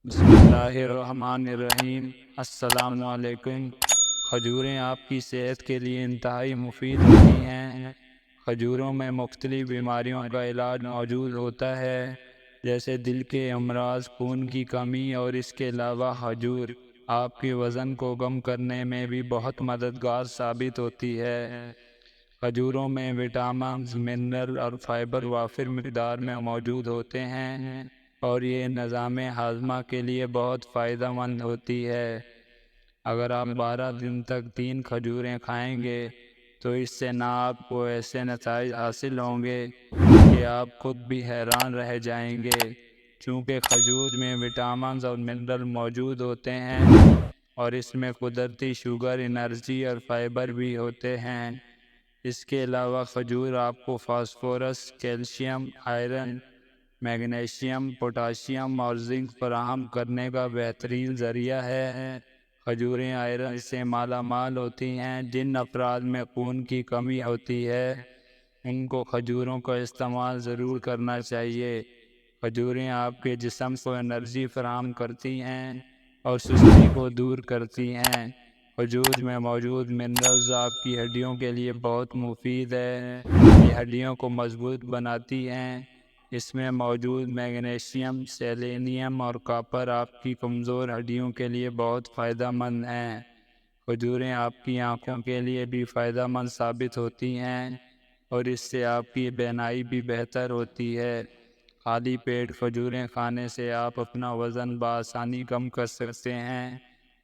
بسم اللہ الرحمن الرحیم۔ السلام علیکم۔ کھجوریں آپ کی صحت کے لیے انتہائی مفید ہوتی ہیں۔ کھجوروں میں مختلف بیماریوں کا علاج موجود ہوتا ہے، جیسے دل کے امراض، خون کی کمی، اور اس کے علاوہ کھجور آپ کے وزن کو کم کرنے میں بھی بہت مددگار ثابت ہوتی ہے۔ کھجوروں میں وٹامنز، منرل اور فائبر وافر مقدار میں موجود ہوتے ہیں، اور یہ نظام ہاضمہ کے لیے بہت فائدہ مند ہوتی ہے۔ اگر آپ 12 دن تک 3 کھجوریں کھائیں گے تو اس سے نہ آپ کو ایسے نتائج حاصل ہوں گے کہ آپ خود بھی حیران رہ جائیں گے، چونکہ کھجور میں وٹامنز اور منرل موجود ہوتے ہیں، اور اس میں قدرتی شوگر، انرجی اور فائبر بھی ہوتے ہیں۔ اس کے علاوہ کھجور آپ کو phosphorus, calcium, iron, magnesium, potassium اور زنک فراہم کرنے کا بہترین ذریعہ ہے۔ کھجوریں آئرن سے مالا مال ہوتی ہیں۔ جن افراد میں خون کی کمی ہوتی ہے ان کو کھجوروں کا استعمال ضرور کرنا چاہیے۔ کھجوریں آپ کے جسم کو انرجی فراہم کرتی ہیں اور سستی کو دور کرتی ہیں۔ کھجور میں موجود منرلز آپ کی ہڈیوں کے لیے بہت مفید ہے۔ یہ ہڈیوں کو مضبوط بناتی ہیں۔ اس میں موجود میگنیشیم، سیلینیم اور کاپر آپ کی کمزور ہڈیوں کے لیے بہت فائدہ مند ہیں۔ کھجوریں آپ کی آنکھوں کے لیے بھی فائدہ مند ثابت ہوتی ہیں، اور اس سے آپ کی بینائی بھی بہتر ہوتی ہے۔ خالی پیٹ کھجوریں کھانے سے آپ اپنا وزن بآسانی کم کر سکتے ہیں۔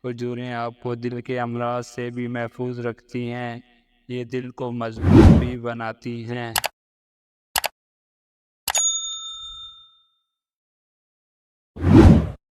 کھجوریں آپ کو دل کے امراض سے بھی محفوظ رکھتی ہیں۔ یہ دل کو مضبوط بھی بناتی ہیں۔